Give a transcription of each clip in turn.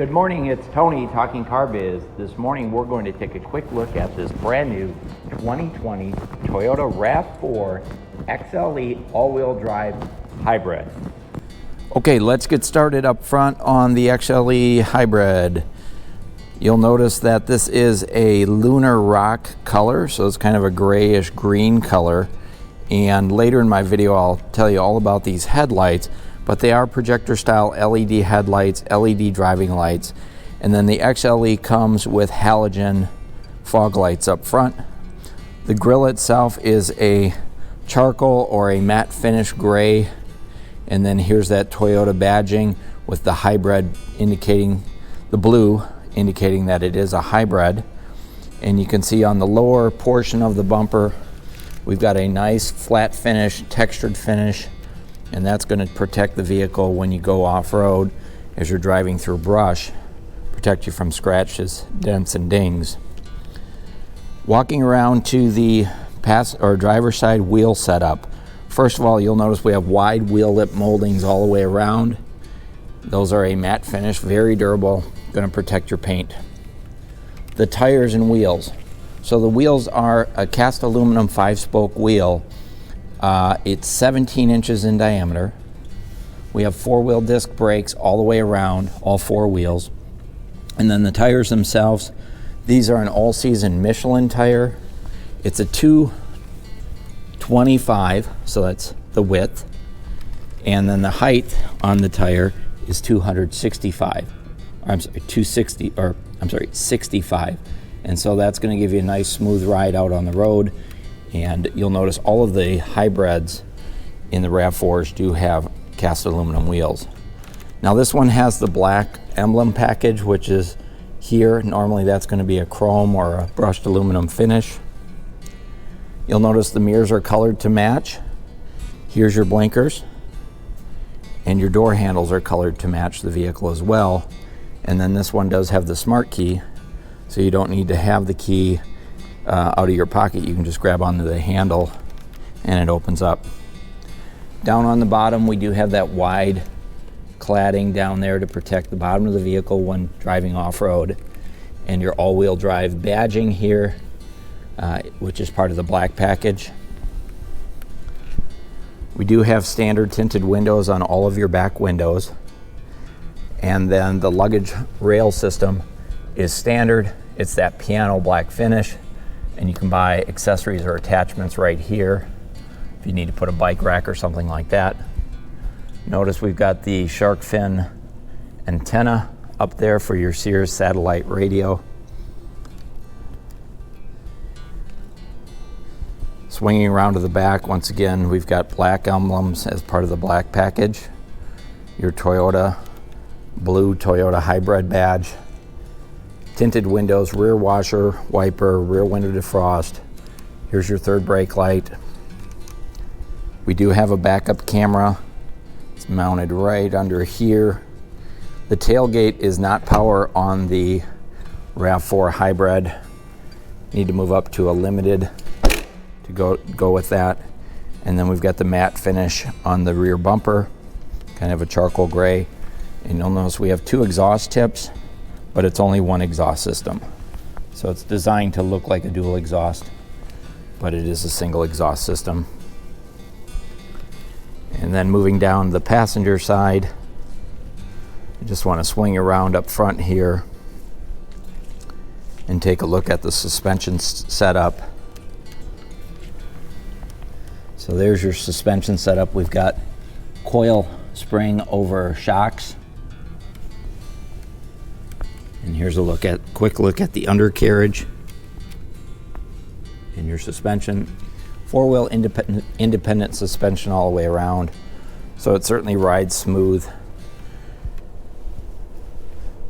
Good morning, it's Tony talking car biz. This morning we're going to take a quick look at this brand new 2020 Toyota RAV4 XLE all-wheel drive hybrid. Okay, let's get started up front on the XLE hybrid. You'll notice that this is a lunar rock color, so it's kind of a grayish green color. And later in my video I'll tell you all about these headlights, but they are projector style LED headlights, LED driving lights, and then the XLE comes with halogen fog lights up front. The grille itself is a charcoal or a matte finish gray, and then here's that Toyota badging with the hybrid indicating, the blue indicating that it is a hybrid. And you can see on the lower portion of the bumper we've got a nice flat finish, textured finish, and that's going to protect the vehicle when you go off-road as you're driving through brush, protect you from scratches, dents, and dings. Walking around to the driver's side wheel setup. First of all, you'll notice we have wide wheel lip moldings all the way around. Those are a matte finish, very durable, going to protect your paint. The tires and wheels. So the wheels are a cast aluminum 5-spoke wheel. It's 17 inches in diameter. We have 4-wheel disc brakes all the way around, all 4 wheels. And then the tires themselves, these are an all-season Michelin tire. It's a 225, so that's the width. And then the height on the tire is 265. I'm sorry, 65. And so that's going to give you a nice smooth ride out on the road. And you'll notice all of the hybrids in the RAV4s do have cast aluminum wheels. Now this one has the black Emblem package, which is here. Normally that's going to be a chrome or a brushed aluminum finish. You'll notice the mirrors are colored to match. Here's your blinkers. And your door handles are colored to match the vehicle as well. And then this one does have the smart key, so you don't need to have the key out of your pocket. You can just grab onto the handle and it opens up. Down on the bottom we do have that wide cladding down there to protect the bottom of the vehicle when driving off-road, and your all-wheel drive badging here, which is part of the black package. We do have standard tinted windows on all of your back windows, and then the luggage rail system is standard. It's that piano black finish, and you can buy accessories or attachments right here if you need to put a bike rack or something like that. Notice we've got the shark fin antenna up there for your Sears satellite radio. Swinging around to the back, once again we've got black emblems as part of the black package, your Toyota blue Toyota hybrid badge, tinted windows, rear washer, wiper, rear window defrost. Here's your third brake light. We do have a backup camera. It's mounted right under here. The tailgate is not power on the RAV4 hybrid. Need to move up to a limited to go with that. And then we've got the matte finish on the rear bumper, kind of a charcoal gray. And you'll notice we have 2 exhaust tips, but it's only one exhaust system. So it's designed to look like a dual exhaust, but it is a single exhaust system. And then moving down the passenger side, I just want to swing around up front here and take a look at the suspension setup. So there's your suspension setup. We've got coil spring over shocks. And here's a quick look at the undercarriage and your suspension. 4-wheel independent suspension all the way around, so it certainly rides smooth.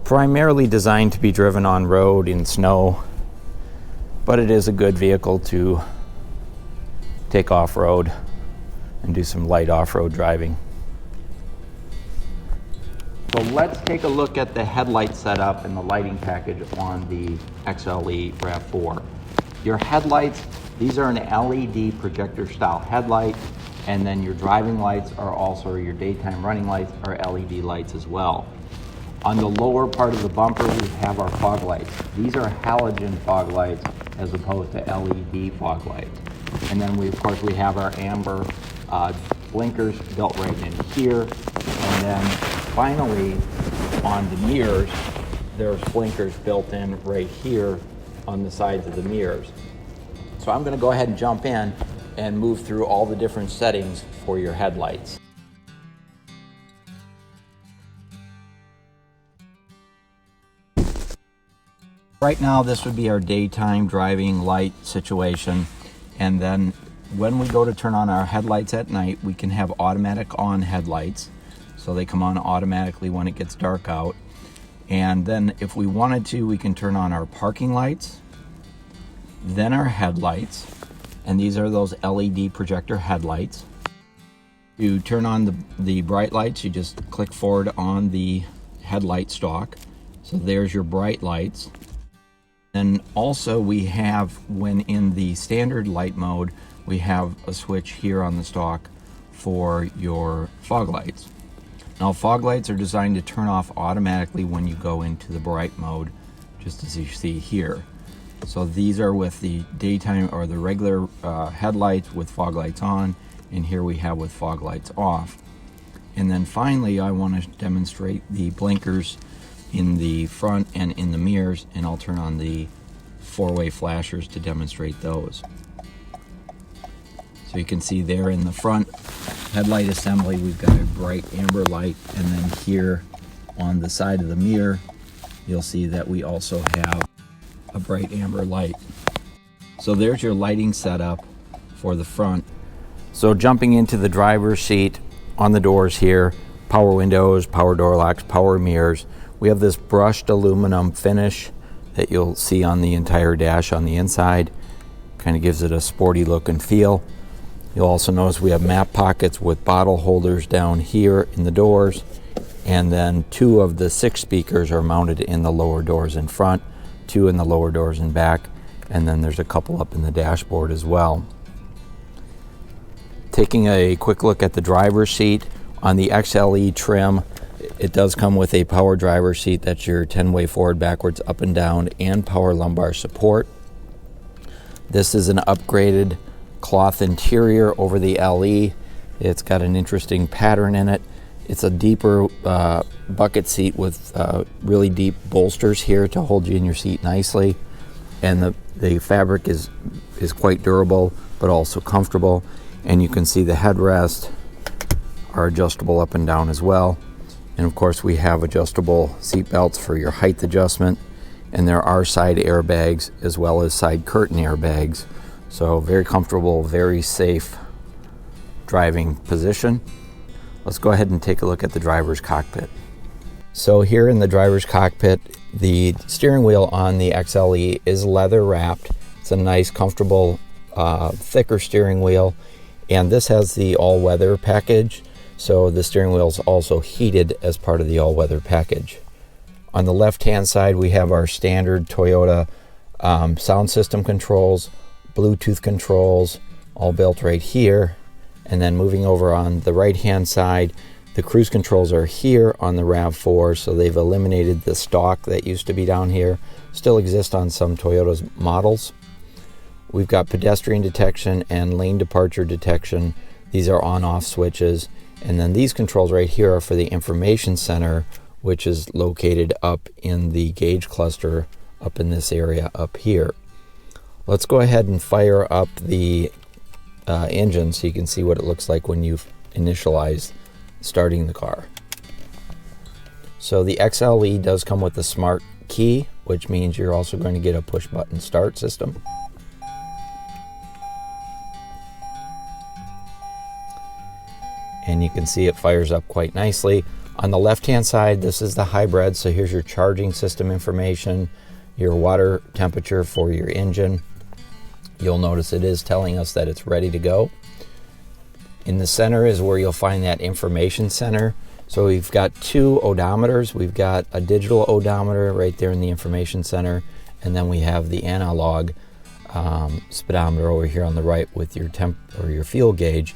Primarily designed to be driven on road in snow, but it is a good vehicle to take off-road and do some light off-road driving. So let's take a look at the headlight setup and the lighting package on the XLE RAV4. Your headlights, these are an LED projector style headlight, and then your driving lights are also, your daytime running lights are LED lights as well. On the lower part of the bumper, we have our fog lights. These are halogen fog lights as opposed to LED fog lights. And then of course, we have our amber blinkers built right in here. And then finally, on the mirrors, there's blinkers built in right here on the sides of the mirrors. So I'm going to go ahead and jump in and move through all the different settings for your headlights. Right now, this would be our daytime driving light situation. And then when we go to turn on our headlights at night, we can have automatic on headlights. So they come on automatically when it gets dark out. And then if we wanted to, we can turn on our parking lights, then our headlights. And these are those LED projector headlights. To turn on the bright lights, you just click forward on the headlight stalk. So there's your bright lights. And also we have, when in the standard light mode, we have a switch here on the stalk for your fog lights. Now fog lights are designed to turn off automatically when you go into the bright mode, just as you see here. So these are with the daytime or the regular headlights with fog lights on, and here we have with fog lights off. And then finally, I want to demonstrate the blinkers in the front and in the mirrors, and I'll turn on the four-way flashers to demonstrate those. So you can see there in the front headlight assembly, we've got a bright amber light, and then here on the side of the mirror, you'll see that we also have a bright amber light. So there's your lighting setup for the front. So jumping into the driver's seat, on the doors here, power windows, power door locks, power mirrors. We have this brushed aluminum finish that you'll see on the entire dash on the inside. Kind of gives it a sporty look and feel. You'll also notice we have map pockets with bottle holders down here in the doors. And then 2 of the 6 speakers are mounted in the lower doors in front, 2 in the lower doors in back, and then there's a couple up in the dashboard as well. Taking a quick look at the driver's seat, on the XLE trim, it does come with a power driver's seat. That's your 10-way forward, backwards, up and down, and power lumbar support. This is an upgraded cloth interior over the LE. It's got an interesting pattern in it. It's a deeper bucket seat with really deep bolsters here to hold you in your seat nicely. And the fabric is quite durable, but also comfortable. And you can see the headrests are adjustable up and down as well. And of course we have adjustable seat belts for your height adjustment, and there are side airbags as well as side curtain airbags. So very comfortable, very safe driving position. Let's go ahead and take a look at the driver's cockpit. So here in the driver's cockpit, the steering wheel on the XLE is leather wrapped. It's a nice, comfortable, thicker steering wheel. And this has the all-weather package. So the steering wheel is also heated as part of the all-weather package. On the left-hand side, we have our standard Toyota sound system controls, Bluetooth controls, all built right here. And then moving over on the right-hand side, the cruise controls are here on the RAV4, so they've eliminated the stalk that used to be down here. Still exists on some Toyota's models. We've got pedestrian detection and lane departure detection. These are on-off switches. And then these controls right here are for the information center, which is located up in the gauge cluster up in this area up here. Let's go ahead and fire up the engine so you can see what it looks like when you've initialized starting the car. So the XLE does come with a smart key, which means you're also going to get a push button start system. And you can see it fires up quite nicely. On the left-hand side, this is the hybrid. So here's your charging system information, your water temperature for your engine. You'll notice it is telling us that it's ready to go. In the center is where you'll find that information center. So we've got 2 odometers. We've got a digital odometer right there in the information center. And then we have the analog speedometer over here on the right with your temp or your fuel gauge.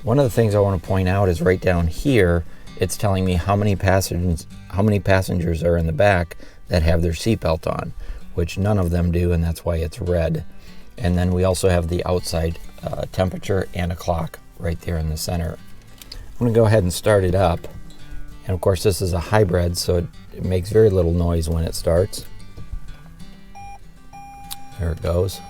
One of the things I want to point out is right down here it's telling me how many passengers are in the back that have their seatbelt on, which none of them do, and that's why it's red. And then we also have the outside temperature and a clock right there in the center. I'm going to go ahead and start it up. And of course this is a hybrid, so it makes very little noise when it starts. There it goes.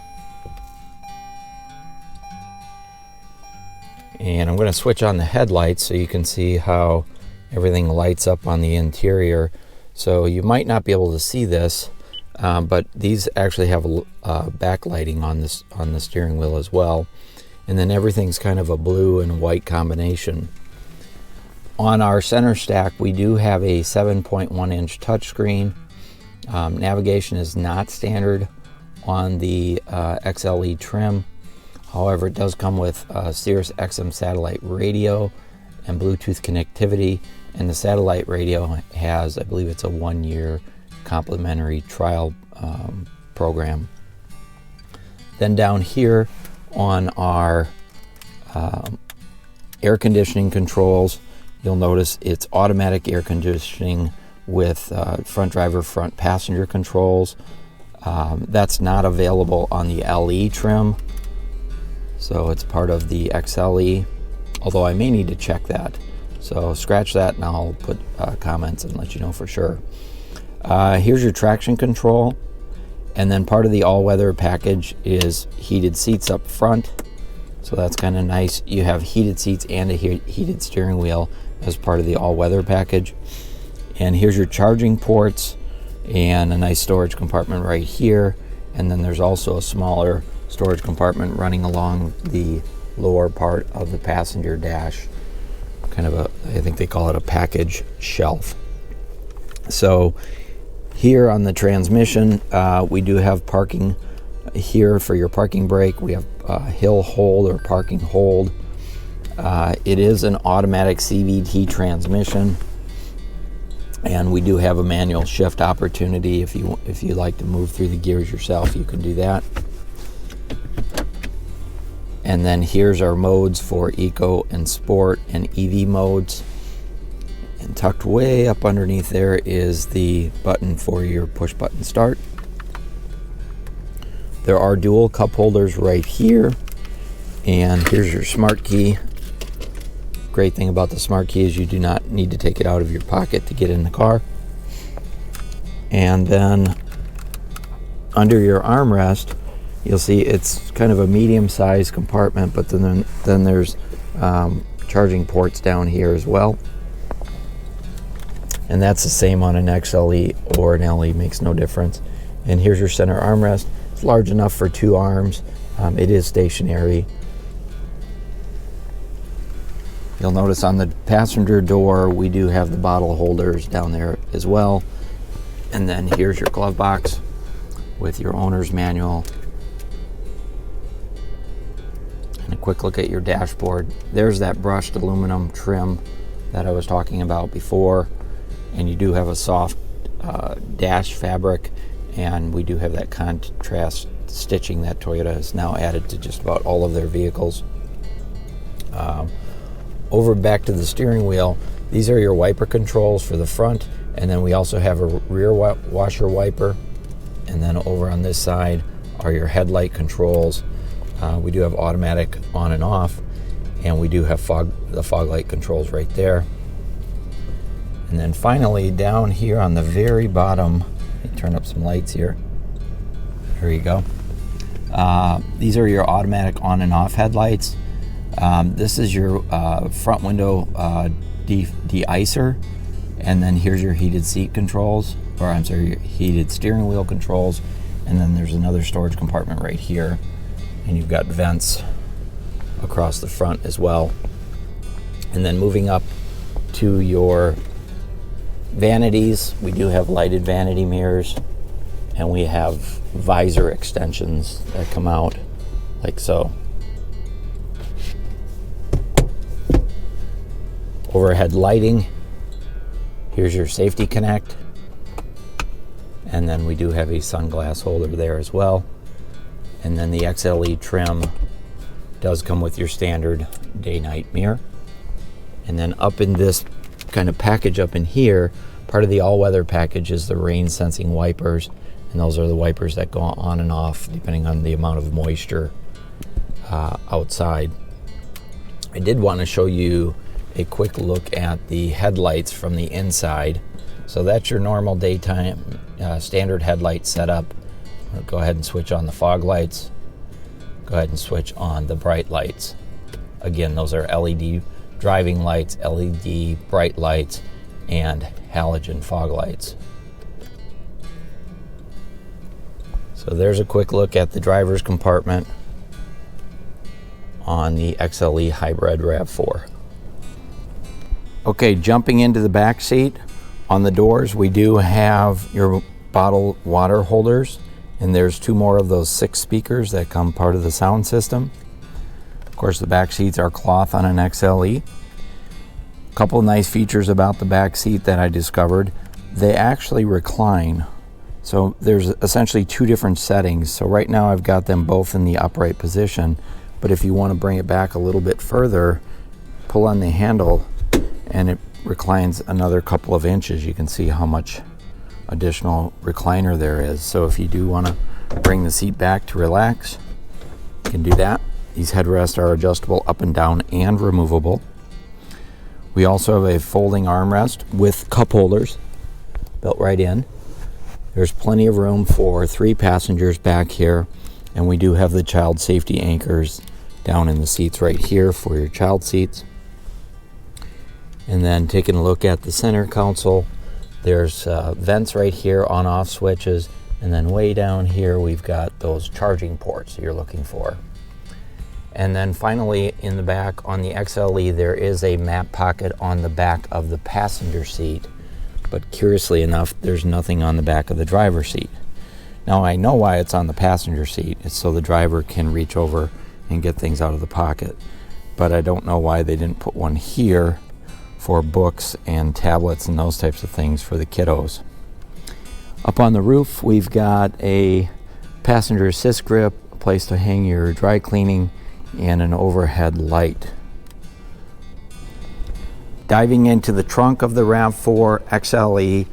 And I'm going to switch on the headlights so you can see how everything lights up on the interior. So you might not be able to see this, but these actually have backlighting on the steering wheel as well. And then everything's kind of a blue and white combination. On our center stack, we do have a 7.1 inch touchscreen. Navigation is not standard on the XLE trim. However, it does come with Sirius XM satellite radio and Bluetooth connectivity, and the satellite radio has, I believe it's a 1-year complimentary trial program. Then down here on our air conditioning controls, you'll notice it's automatic air conditioning with front driver, front passenger controls. That's not available on the LE trim. So it's part of the XLE, although I may need to check that. So scratch that and I'll put comments and let you know for sure. Here's your traction control. And then part of the all-weather package is heated seats up front. So that's kind of nice. You have heated seats and a heated steering wheel as part of the all-weather package. And here's your charging ports and a nice storage compartment right here. And then there's also a smaller storage compartment running along the lower part of the passenger dash, kind of I think they call it a package shelf. So here on the transmission, we do have parking here for your parking brake. We have hill hold or parking hold. It is an automatic CVT transmission, and we do have a manual shift opportunity. If you like to move through the gears yourself, you can do that. And then here's our modes for Eco and Sport and EV modes. And tucked way up underneath there is the button for your push button start. There are dual cup holders right here. And here's your smart key. Great thing about the smart key is you do not need to take it out of your pocket to get in the car. And then under your armrest, you'll see it's kind of a medium-sized compartment, but then there's charging ports down here as well. And that's the same on an XLE or an LE, makes no difference. And here's your center armrest. It's large enough for 2 arms. It is stationary. You'll notice on the passenger door, we do have the bottle holders down there as well. And then here's your glove box with your owner's manual. And a quick look at your dashboard. There's that brushed aluminum trim that I was talking about before. And you do have a soft dash fabric, and we do have that contrast stitching that Toyota has now added to just about all of their vehicles. Over back to the steering wheel, these are your wiper controls for the front, and then we also have a rear washer wiper. And then over on this side are your headlight controls. We do have automatic on and off, and we do have the fog light controls right there. And then finally down here on the very bottom, let me turn up some lights here. There you go. These are your automatic on and off headlights. This is your front window De-Icer, and then here's your heated seat controls, or I'm sorry, your heated steering wheel controls, and then there's another storage compartment right here, and you've got vents across the front as well. And then moving up to your vanities, we do have lighted vanity mirrors, and we have visor extensions that come out like so. Overhead lighting, here's your safety connect, and then we do have a sunglass holder there as well. And then the XLE trim does come with your standard day-night mirror. And then up in this kind of package up in here, part of the all-weather package is the rain sensing wipers, and those are the wipers that go on and off depending on the amount of moisture outside. I did want to show you a quick look at the headlights from the inside. So that's your normal daytime standard headlight setup. I'll go ahead and switch on the fog lights. Go ahead and switch on the bright lights. Again, those are LED driving lights, LED bright lights, and halogen fog lights. So there's a quick look at the driver's compartment on the XLE Hybrid RAV4. Okay, jumping into the back seat, on the doors we do have your bottled water holders, and there's 2 more of those 6 speakers that come part of the sound system. Of course, the back seats are cloth on an XLE. A couple of nice features about the back seat that I discovered. They actually recline. So there's essentially 2 different settings. So right now I've got them both in the upright position, but if you want to bring it back a little bit further, pull on the handle and it reclines another couple of inches. You can see how much additional recliner there is. So if you do want to bring the seat back to relax, you can do that. These headrests are adjustable up and down and removable. We also have a folding armrest with cup holders built right in. There's plenty of room for 3 passengers back here, and we do have the child safety anchors down in the seats right here for your child seats. And then taking a look at the center console, there's vents right here, on-off switches, and then way down here we've got those charging ports you're looking for. And then finally in the back on the XLE there is a map pocket on the back of the passenger seat, but curiously enough there's nothing on the back of the driver's seat. Now I know why it's on the passenger seat. It's so the driver can reach over and get things out of the pocket, but I don't know why they didn't put one here for books and tablets and those types of things for the kiddos. Up on the roof we've got a passenger assist grip, a place to hang your dry cleaning, and an overhead light. Diving into the trunk of the RAV4 XLE,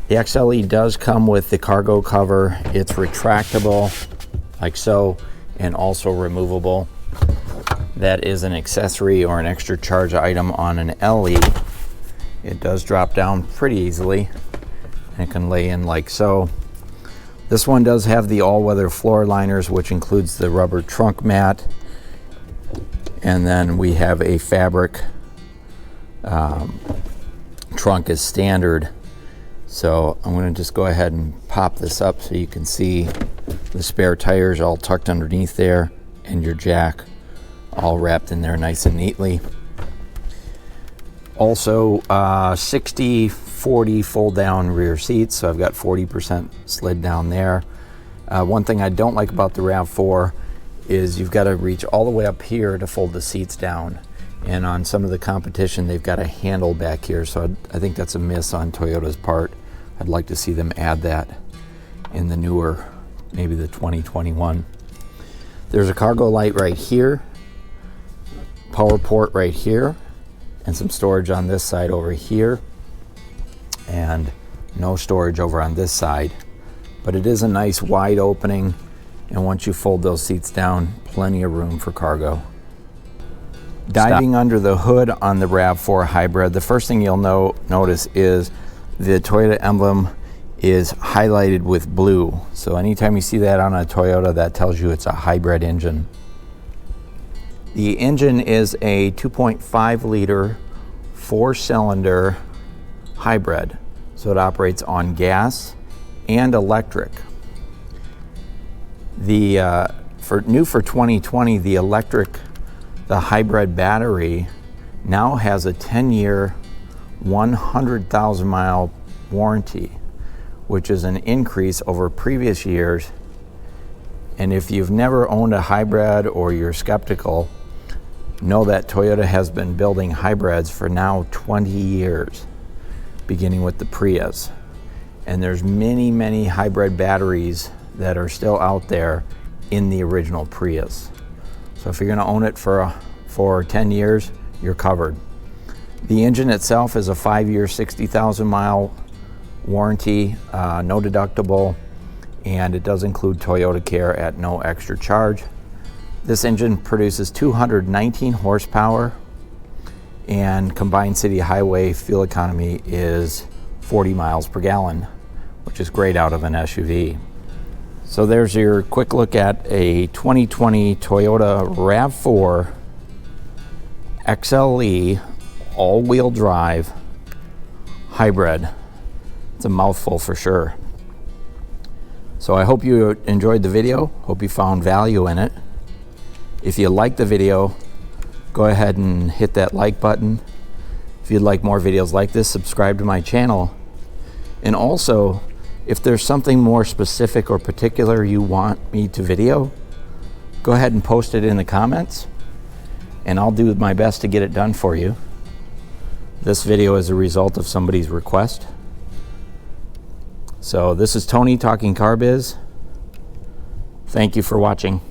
the XLE does come with the cargo cover. It's retractable like so, and also removable. That is an accessory or an extra charge item on an LE. It does drop down pretty easily and it can lay in like so. This one does have the all-weather floor liners, which includes the rubber trunk mat, and then we have a fabric trunk as standard. So I'm going to just go ahead and pop this up so you can see the spare tires all tucked underneath there and your jack all wrapped in there nice and neatly. Also 60-40 fold down rear seats, so I've got 40% slid down there. One thing I don't like about the RAV4 is you've got to reach all the way up here to fold the seats down, and on some of the competition they've got a handle back here, so I think that's a miss on Toyota's part. I'd like to see them add that in the newer, maybe the 2021. There's a cargo light right here, power port right here, and some storage on this side over here, and no storage over on this side. But it is a nice wide opening, and once you fold those seats down, plenty of room for cargo. Diving under the hood on the RAV4 Hybrid, the first thing you'll notice is the Toyota emblem is highlighted with blue. So anytime you see that on a Toyota, that tells you it's a hybrid engine. The engine is a 2.5 liter 4-cylinder hybrid. So it operates on gas and electric. For 2020, the hybrid battery now has a 10-year, 100,000 mile warranty, which is an increase over previous years. And if you've never owned a hybrid or you're skeptical, know that Toyota has been building hybrids for now 20 years, beginning with the Prius. And there's many, many hybrid batteries that are still out there in the original Prius. So if you're going to own it for 10 years, you're covered. The engine itself is a 5-year, 60,000 mile warranty, no deductible, and it does include ToyotaCare at no extra charge. This engine produces 219 horsepower, and combined city highway fuel economy is 40 miles per gallon, which is great out of an SUV. So there's your quick look at a 2020 Toyota RAV4 XLE all-wheel drive hybrid. It's a mouthful for sure. So I hope you enjoyed the video. Hope you found value in it. If you liked the video, go ahead and hit that like button. If you'd like more videos like this, subscribe to my channel. And also, if there's something more specific or particular you want me to video, go ahead and post it in the comments, and I'll do my best to get it done for you. This video is a result of somebody's request. So this is Tony talking car biz. Thank you for watching.